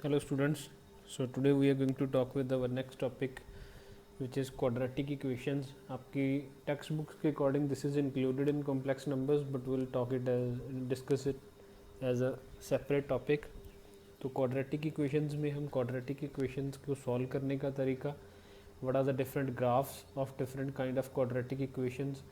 Hello students, so today we are going to talk with our next topic which is quadratic equations. आपकी text books के according this is included in complex numbers but will talk it as discuss it as a separate topic. तो quadratic equations में हम quadratic equations को solve करने का तरीका, what are the different graphs of different kind of quadratic equations,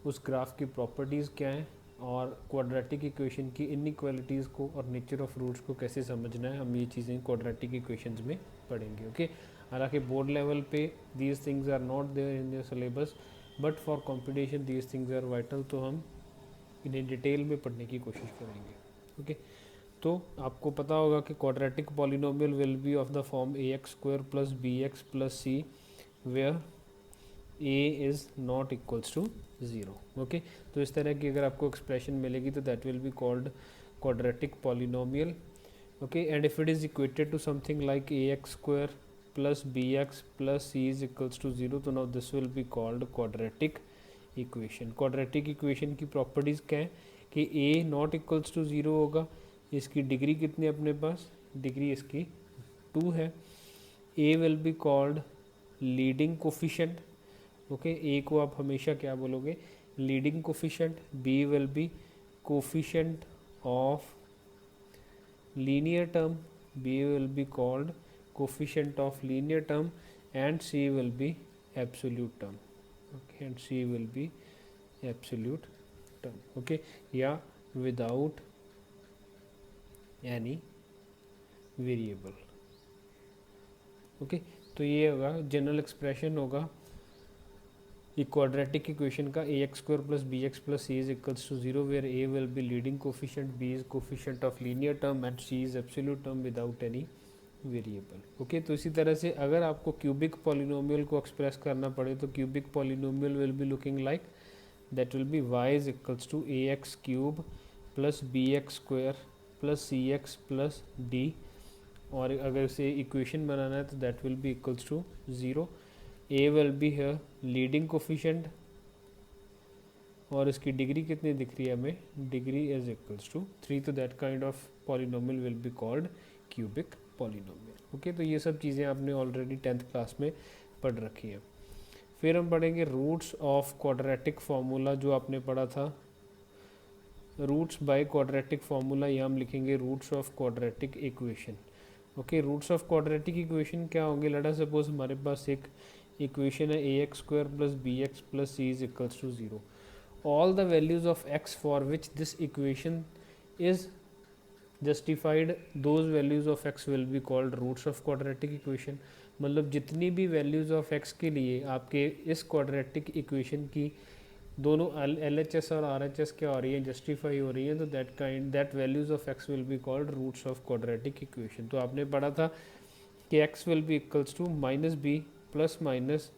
उस graph की properties क्या हैं और क्वाड्रेटिक इक्वेशन की इनइक्वालिटीज़ को और नेचर ऑफ रूट्स को कैसे समझना है, हम ये चीज़ें क्वाड्रेटिक इक्वेशंस में पढ़ेंगे. ओके, हालांकि बोर्ड लेवल पे these things are not there in your syllabus but for competition these things are vital, तो हम इन्हें डिटेल में पढ़ने की कोशिश करेंगे. ओके, तो आपको पता होगा कि quadratic polynomial will be of the form A x square plus B x plus C where A is not equals to zero. Okay, तो इस तरह की अगर आपको एक्सप्रेशन मिलेगी तो that will be called quadratic polynomial. Okay, and if it is equated to something like A x square plus B x plus C is equals to zero, तो now this will be called quadratic equation. Quadratic equation की properties क्या है कि ए not equals to zero होगा, इसकी degree कितनी है अपने पास, डिग्री इसकी 2 है. A will be called leading coefficient. Okay, a को आप हमेशा क्या बोलोगे, leading coefficient. B will be coefficient of linear term, b will be called coefficient of linear term, and c will be absolute term. Okay, and c will be absolute term. Okay, या without any variable. Okay, तो ये होगा general expression होगा quadratic equation का a x square plus B x plus C is equals to zero, where A will be leading coefficient, B is coefficient of linear term and C is absolute term without any variable. Okay, तो इसी तरह से अगर आपको cubic polynomial को express करना पड़े तो cubic polynomial will be looking like that will be Y is equals to A X cube plus B X square plus C X plus D, और अगर इसे इक्वेशन बनाना है तो that will be equals to zero. A will be है leading coefficient और इसकी degree कितनी दिख रही है हमें, डिग्री इज इक्वल्स टू 3, तो that kind of polynomial will be called cubic polynomial. Okay, तो ये सब चीज़ें आपने ऑलरेडी 10th क्लास में पढ़ रखी हैं. फिर हम पढ़ेंगे रूट्स ऑफ क्वाड्रेटिक फार्मूला, जो आपने पढ़ा था रूट्स बाय क्वाड्रेटिक फार्मूला, या हम लिखेंगे roots of quadratic equation. Okay, roots of quadratic equation क्या होंगे, लेट अस सपोज हमारे पास एक इक्वेशन है a x square plus B x plus C is equals to zero. All the values of x for which this equation is justified, those values of x will be called roots of quadratic equation. मतलब जितनी भी values of x के लिए आपके इस quadratic equation की दोनों L H S और आर एच एस क्या हो रही है, जस्टिफाई हो रही है, तो that values of x will be called roots of quadratic equation. तो आपने पढ़ा था कि x will be equals to minus b plus minus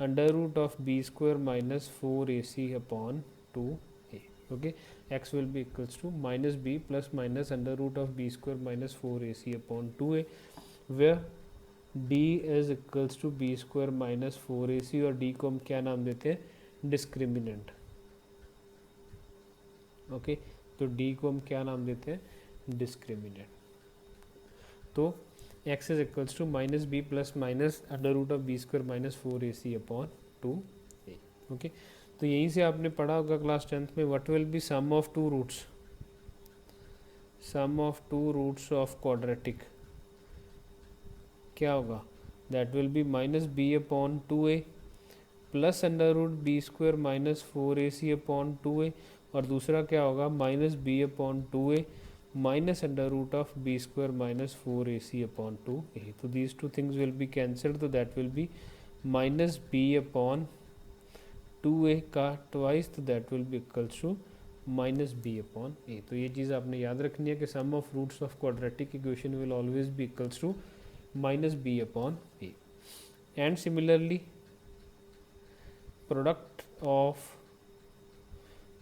under root of b square minus 4ac upon 2a. Okay, x will be equals to minus b plus minus under root of b square minus 4ac upon 2a, where d is equals to b square minus 4ac, और d को हम क्या नाम देते हैं, discriminant. Okay, तो d को हम क्या नाम देते हैं, डिस्क्रिमिनेंट. तो x is equals to minus b plus minus under root of b square minus 4ac upon 2a. Okay, तो यहीं से आपने पढ़ा होगा क्लास 10th में what will be sum of two roots, sum of two roots of quadratic क्या होगा, that will be minus b upon 2a plus under root b square minus 4ac upon 2a, और दूसरा क्या होगा, minus b upon 2a minus under root of b square minus 4ac upon 2a. So these two things will be cancelled, so that will be minus b upon 2a का twice, तो that will be equals to minus b upon a. तो ये चीज़ आपने याद रखनी है कि sum of roots of quadratic equation will always be equals to minus b upon a. And similarly product of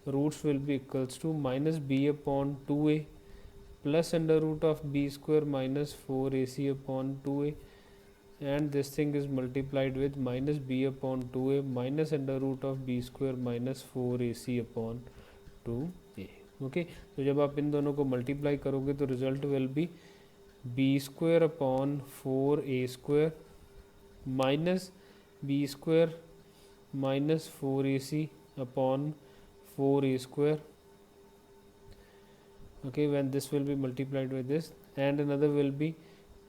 roots will be equals to minus b upon 2a plus under root of b square minus 4ac upon 2a, and this thing is multiplied with minus b upon 2a minus under root of b square minus 4ac upon 2a. Okay, तो जब आप इन दोनों को multiply करोगे तो result will be b square upon 4a² minus b square minus 4ac upon 4a². Okay, when this will be multiplied with this, and another will be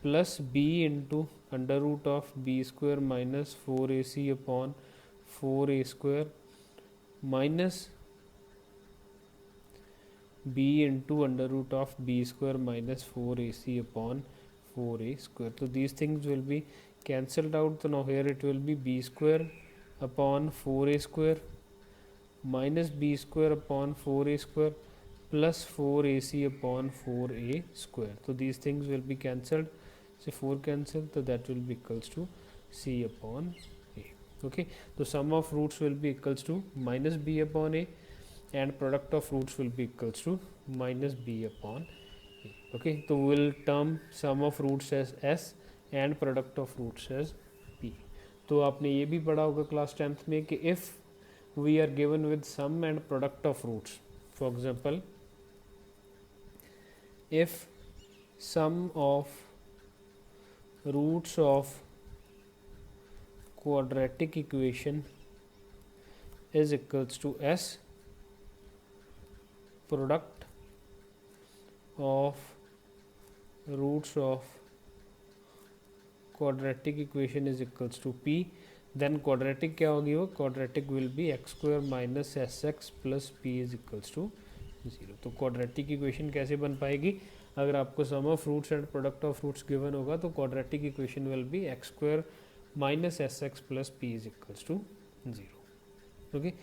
plus b into under root of b square minus 4ac upon 4a² minus b into under root of b square minus 4ac upon 4a². So these things will be cancelled out. So now here it will be b square upon 4a² minus b square upon 4a² plus 4ac upon 4a². So these things will be cancelled. So 4 cancel, so that will be equals to c upon a. Okay, so sum of roots will be equals to minus b upon a, and product of roots will be equals to minus b upon a. Okay, so we will term sum of roots as s and product of roots as p. तो आपने ये भी पढ़ा होगा class 10th में कि if we are given with sum and product of roots, for example, if sum of roots of quadratic equation is equals to s, product of roots of quadratic equation is equals to p, then quadratic क्या होगी वो, quadratic will be x square minus sx plus p is equals to 0. तो quadratic equation कैसे बन पाएगी, अगर आपको sum of roots and product of roots given होगा तो quadratic equation will be x square minus sx plus p is equals to 0. Okay,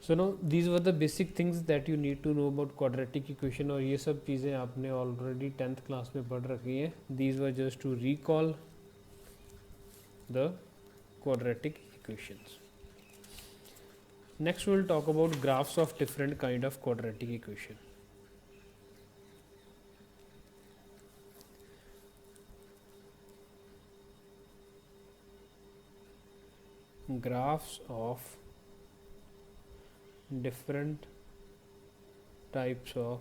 so now these were the basic things that you need to know about quadratic equation, और ये सब चीज़ें आपने already 10th class में पढ़ रखी हैं. These were just to recall the quadratic equations. Next we will talk about graphs of different kind of quadratic equation. Graphs of different types of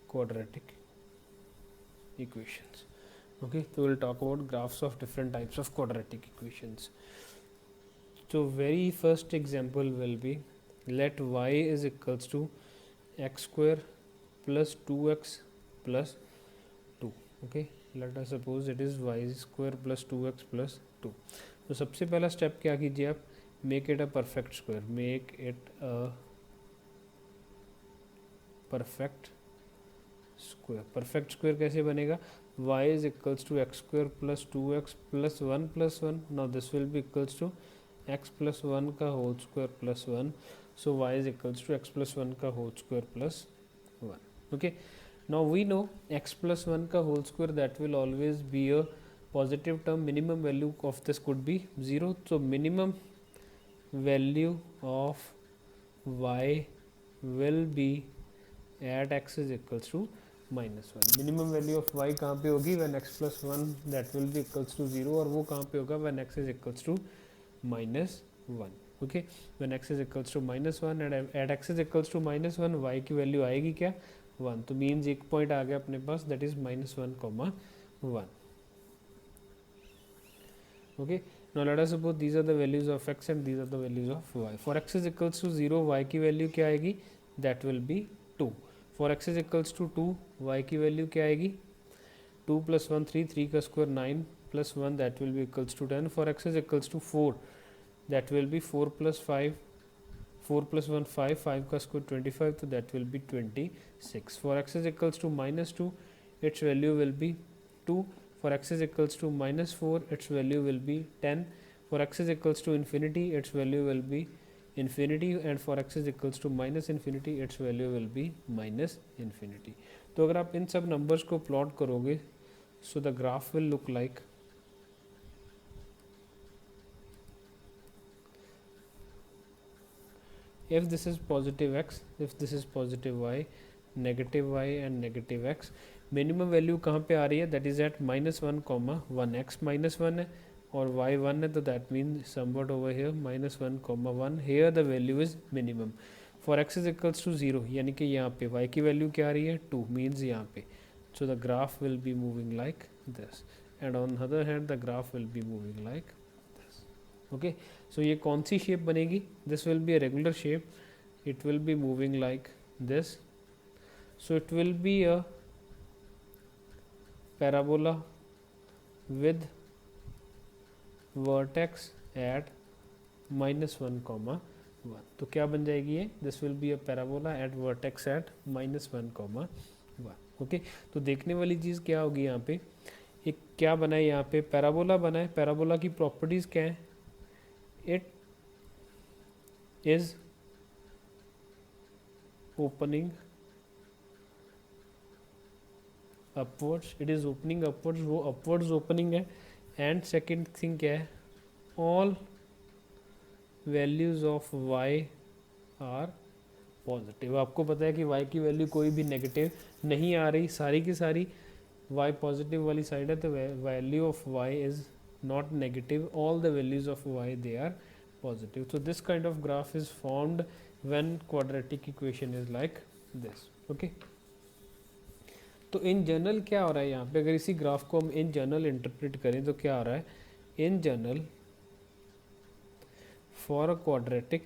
quadratic equations. Okay, so we'll talk about graphs of different types of quadratic equations. So very first example will be, let y is equals to x square plus 2x plus 2. Okay, let us suppose it is y square plus 2x plus 2. तो सबसे पहला step क्या कीजिए आप, make it a perfect square, make it a perfect square. Perfect square कैसे बनेगा, y is equals to x square plus 2x plus 1 plus 1. now this will be equals to x plus 1 का whole square plus 1. so y is equals to x plus 1 का whole square plus 1. okay, now we know x plus 1 का whole square, that will always be a positive term. minimum value of this could be 0. so minimum value of y will be at x is equals to minus 1. minimum value of y कहाँ पे होगी, when x plus 1 that will be equals to 0, और वो कहाँ पे होगा, when x is equals to minus 1. okay, when x is equals to minus 1 and at x is equals to minus 1 y की value आएगी क्या, 1. तो मीन्स एक पॉइंट आ गया अपने पास, that is minus 1 comma 1. okay, now let us suppose these are the values of x and these are the values of y. for x is equals to 0 y की value क्या आएगी, that will be 2. for x is equals to 2 y की value क्या आएगी, 2 plus 1 3, 3 का square 9 plus 1 that will be equals to 10. for x is equals to 4 that will be 4 plus 5, 4 plus 1 5, 5 का square 25, so that will be 26. for x is equals to minus 2 its value will be 2. for x is equals to minus 4 its value will be 10. for x is equals to infinity its value will be infinity, and for x is equals to minus infinity its value will be minus infinity. तो अगर आप इन सब numbers को plot करोगे, so the graph will look like if this is positive x, if this is positive y, negative y and negative x, minimum value कहाँ पे आ रही है, that is at minus 1 comma 1. X minus 1 है और y 1 है, तो that mean somewhat over here minus 1 comma 1. here the value is minimum. For x is equals to 0 यानी कि यहाँ पे y की वैल्यू क्या आ रही है 2 मीन्स यहाँ पे so the graph will be moving like this and on other hand the graph will be moving like this. Okay, so ये कौन सी शेप बनेगी? This will be a regular shape. It will be moving like this. So it will be a parabola with vertex at -1, 1. तो क्या बन जाएगी ये? This will be a parabola at vertex at -1, 1. Okay, तो देखने वाली चीज़ क्या होगी यहाँ पे? एक क्या बना है यहाँ पे? पैराबोला बना है. पैराबोला की प्रॉपर्टीज़ क्या है? It is opening upwards. It is opening upwards, वो अपवर्ड्स ओपनिंग है. एंड सेकेंड थिंग क्या है? All values of y are positive. आपको पता है कि y की वैल्यू कोई भी नेगेटिव नहीं आ रही, सारी की सारी y पॉजिटिव वाली साइड है. तो value of y is not negative, all the values of y they are positive. So this kind of graph is formed when quadratic equation is like this. Okay. तो in general क्या हो रहा है यहाँ पे? अगर इसी ग्राफ को हम इन जनरल इंटरप्रेट करें तो क्या हो रहा है? In general for a quadratic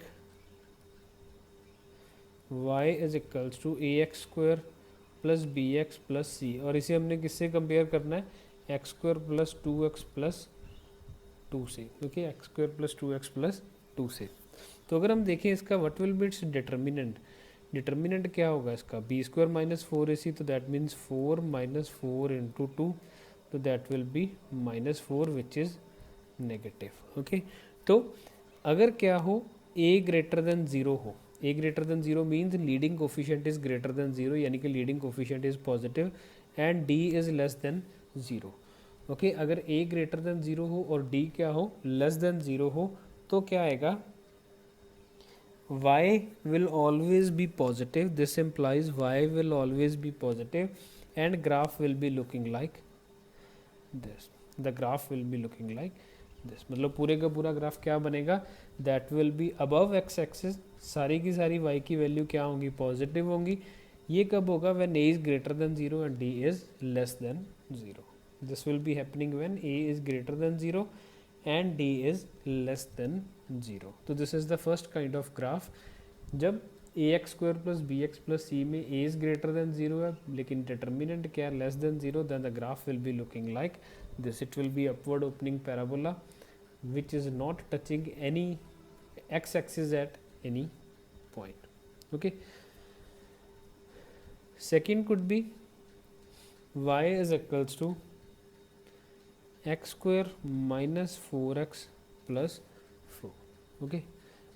y is equals to A x square plus B x plus c. और इसे हमने किससे कंपेयर करना है? X square plus 2x plus 2 से. Okay, x square plus 2x plus 2 से. तो अगर हम देखें इसका what will be its determinant. Determinant क्या होगा इसका? B square minus 4ac. तो दैट मीन्स 4 माइनस 4 इंटू 2. तो that will B -4 which is negative. Okay, तो अगर क्या हो? a ग्रेटर देन 0 हो. a greater than 0 means leading coefficient is greater than 0 यानी कि leading coefficient is positive and d is less than 0. Okay, अगर a greater than 0 हो और d क्या हो? लेस देन 0 हो तो क्या आएगा? y will always be positive. This implies y will always be positive and graph will be looking like this. The graph will be looking like this. मतलब पूरे का पूरा ग्राफ क्या बनेगा? That will be above x axis. सारी की सारी y की वैल्यू क्या होंगी? पॉजिटिव होंगी. ये कब होगा? when a is greater than 0 and d is less than 0. This will be happening when a is greater than 0 and d is less than 0. तो this is the first kind of graph. जब a x square plus B x plus c में a is greater than 0 है लेकिन determinant क्या है? Less than 0. Then the graph will be looking like this. It will be upward opening parabola which is not touching any x axis at any point. Okay, second could be y is equals to x square minus 4x plus 4. Okay,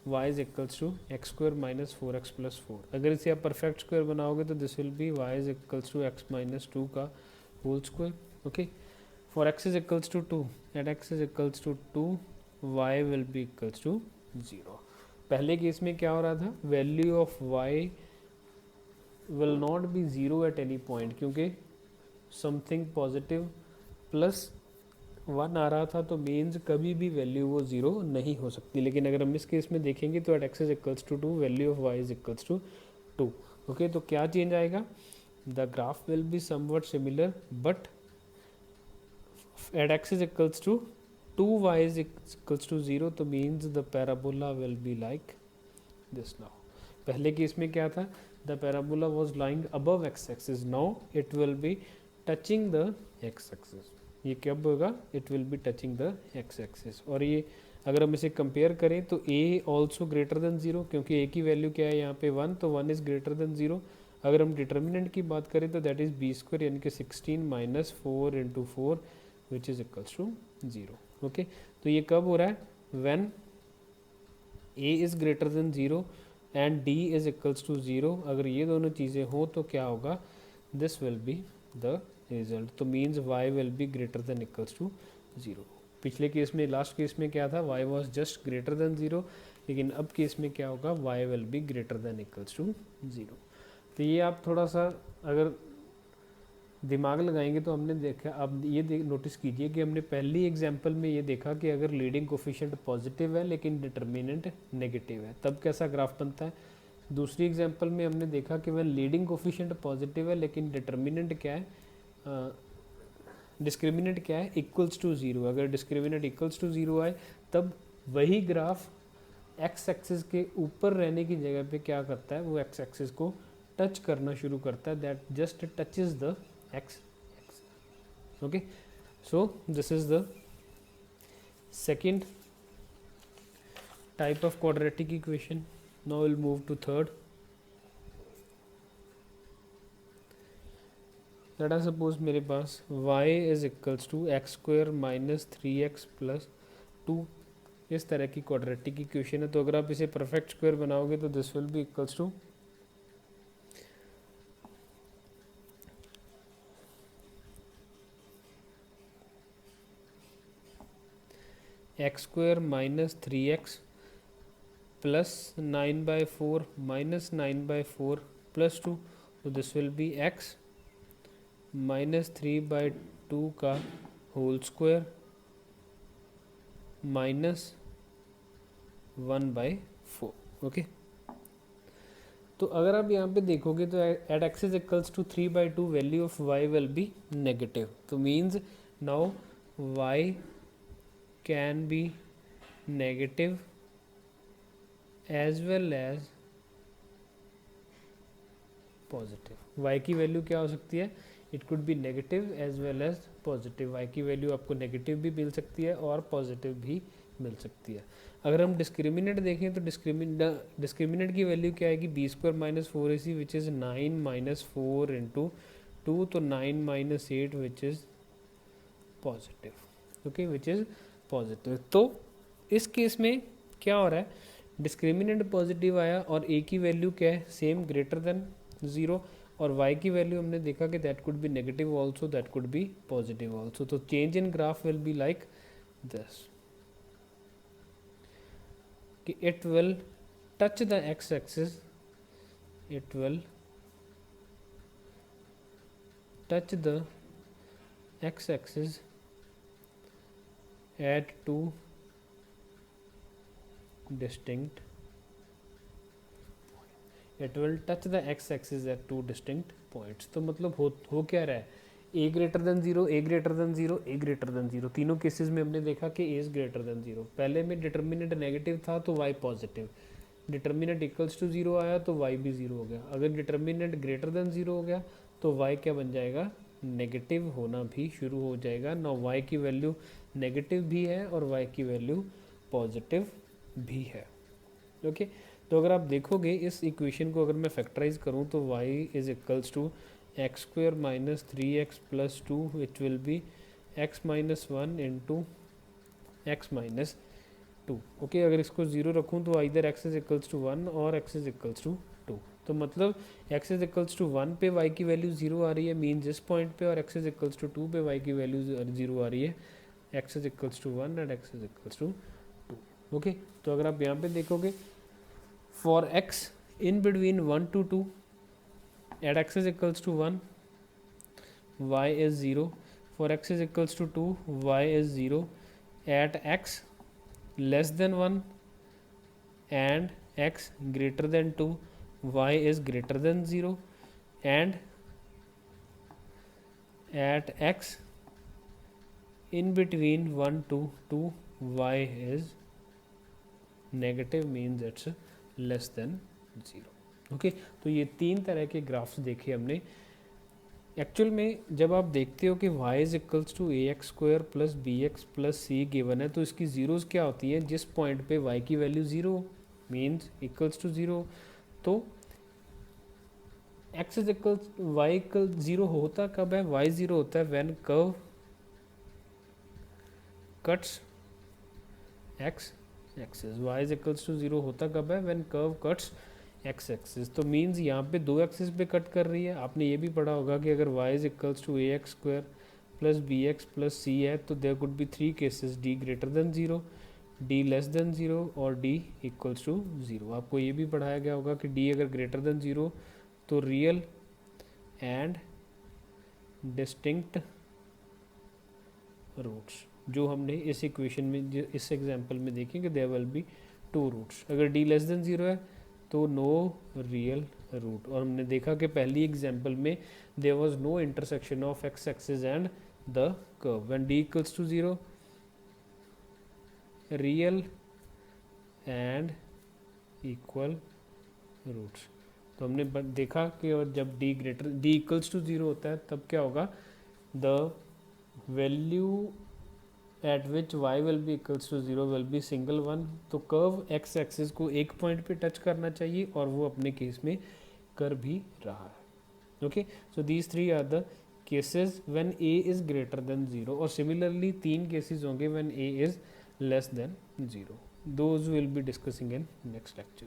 y is equals to x square minus 4x plus 4. अगर इसे आप perfect square बनाओगे तो this will be y is equals to x minus 2 का whole square. Okay, for x is equals to 2 at x is equals to 2 y will be equals to 0. पहले case में क्या हो रहा था? Value of y will not be 0 at any point क्योंकि something positive plus 1 आ रहा था. तो मीन्स कभी भी वैल्यू वो 0 नहीं हो सकती. लेकिन अगर हम इस केस में देखेंगे तो at x is equals to 2 value of y is equals to 2. Okay, तो क्या चेंज आएगा? The graph will be somewhat similar but at x is equals to 2y is equals to 0. तो means the parabola will be like this. Now पहले case में क्या था? The parabola was lying above x axis. Now it will be touching the x axis. ये कब होगा? It will be touching the x axis. और ये अगर हम इसे कंपेयर करें तो a ऑल्सो ग्रेटर देन 0 क्योंकि a की वैल्यू क्या है यहाँ पे 1. तो 1 इज़ ग्रेटर देन 0. अगर हम डिटर्मिनेंट की बात करें तो दैट इज़ बी स्क्वायर यानी कि 16 minus 4 into 4 which is equals to 0. Okay, तो ये कब हो रहा है? When a is greater than 0 and d is equals to 0. अगर ये दोनों चीज़ें हो तो क्या होगा? This will be the result. तो means y will be greater than equals to 0. पिछले केस में लास्ट केस में क्या था? y was just greater than 0. लेकिन अब केस में क्या होगा? y will be greater than equals to 0. तो ये आप थोड़ा सा अगर दिमाग लगाएंगे तो हमने देखा. अब ये नोटिस कीजिए कि हमने पहली एग्जाम्पल में ये देखा कि अगर लीडिंग कोफिशिएंट पॉजिटिव है लेकिन डिटर्मिनेंट नेगेटिव है तब कैसा ग्राफ बनता है? दूसरी एग्जांपल में हमने देखा कि वह लीडिंग कोफिशिएंट पॉजिटिव है लेकिन डिटर्मिनेंट क्या है, डिस्क्रिमिनेंट क्या है, इक्वल्स टू ज़ीरो। अगर डिस्क्रिमिनेंट इक्वल्स टू ज़ीरो आए तब वही ग्राफ एक्स एक्सिस के ऊपर रहने की जगह पे क्या करता है, वो एक्स एक्सिस को टच करना शुरू करता है, that just touches the x. Okay, so this is the second type of quadratic equation. Now we'll move to third. Let us suppose मेरे पास y is equals to x square minus 3x plus 2, इस तरह की quadratic equation है। तो अगर आप इसे perfect square बनाओगे तो this will be equals to x square minus 3x plus 9 by 4 minus 9 by 4 plus 2, so this will be x minus 3 by 2 का whole square minus 1 by 4। Okay, तो अगर आप यहाँ पे देखोगे तो at x is equals to 3 by 2 value of y will be negative. तो means now y can be negative as well as positive. y की वैल्यू क्या हो सकती है, it could be negative as well as positive. y की value आपको negative भी मिल सकती है और पॉजिटिव भी मिल सकती है। अगर हम डिस्क्रिमिनेंट देखें तो डिस्क्रिमिनेंट की वैल्यू क्या आएगी, b square minus 4ac which is 9 minus 4 into 2, तो 9 minus 8 which is positive. Okay, which is positive. तो इस केस में क्या हो रहा है, डिस्क्रिमिनेंट पॉजिटिव आया और a की वैल्यू क्या है, सेम ग्रेटर देन 0, और y की वैल्यू हमने देखा कि that could be negative also, that could be positive also. तो change in graph will be like this, कि it will touch the x axis, it will touch the x axis at two distinct, it will touch the x axis at two distinct points। तो मतलब हो क्या रहा है, a greater than 0, a greater than 0, a greater than 0, तीनों cases में हमने देखा कि a इज ग्रेटर देन 0। पहले में डिटर्मिनेंट नेगेटिव था तो y positive, determinant equals to 0 आया तो y भी 0 हो गया। अगर डिटर्मिनेंट ग्रेटर देन 0 हो गया तो y क्या बन जाएगा, नेगेटिव होना भी शुरू हो जाएगा। ना y की वैल्यू नेगेटिव भी है और y की वैल्यू पॉजिटिव भी है। ओके, तो अगर आप देखोगे इस इक्वेशन को अगर मैं फैक्टराइज करूं तो y is equals to x square minus 3x plus 2 which will be x minus 1 into x minus 2। Okay, अगर इसको 0 रखूं तो इधर x इज इक्वल्स टू 1 और x इज इक्वल्स टू 2। तो मतलब x इज इक्वल्स टू 1 पे y की वैल्यू 0 आ रही है मीन इस पॉइंट पे, और x इज इक्वल्स टू 2 पे y की वैल्यू 0 आ रही है, x is equals to 1 and x is equals to 2। Okay, तो अगर आप यहाँ पे देखोगे for x in between 1 to 2 at x is equals to 1 y is 0, for x is equals to 2 y is 0, at x less than 1 and x greater than 2 y is greater than 0, and at x in between 1 to 2 y is negative means it's less than 0। Okay, तो ये तीन तरह के graphs देखे हमने। Actual में जब आप देखते हो कि y is equals to A x square plus B x plus c given है तो इसकी ज़ीरोज़ क्या होती हैं, जिस पॉइंट पे y की वैल्यू 0 मीन्स इक्वल्स टू 0, तो x is equals y equal 0 होता कब है, y 0 होता है when curve cuts x axis. y is equals to 0 होता कब है, when curve cuts x axis. तो मीन्स यहाँ पे दो एक्सिस पे कट कर रही है। आपने ये भी पढ़ा होगा कि अगर y is equals to A x square plus B x plus c है तो there could be three cases, d greater than 0, d less than 0 और d इक्वल्स टू 0। आपको ये भी पढ़ाया गया होगा कि d अगर ग्रेटर देन 0 तो रियल एंड डिस्टिंक्ट रूट्स, जो हमने इस इक्वेशन में इस एग्जांपल में देखें कि there will be two roots. अगर d लेस देन 0 है तो नो रियल रूट। और हमने देखा कि पहली एग्जांपल में there was no intersection of x axis and the curve when D equals to 0 real and equal roots. तो हमने देखा कि और जब डी इक्वल्स टू 0 होता है तब क्या होगा, the value at which y will be equals to 0 will be single one. तो कर्व एक्स एक्सिस को एक पॉइंट पे टच करना चाहिए और वो अपने केस में कर भी रहा है। Okay, so these three are the cases when a is greater than 0, और सिमिलरली 3 केसेस होंगे when a is less than 0। Those will be discussing in next lecture.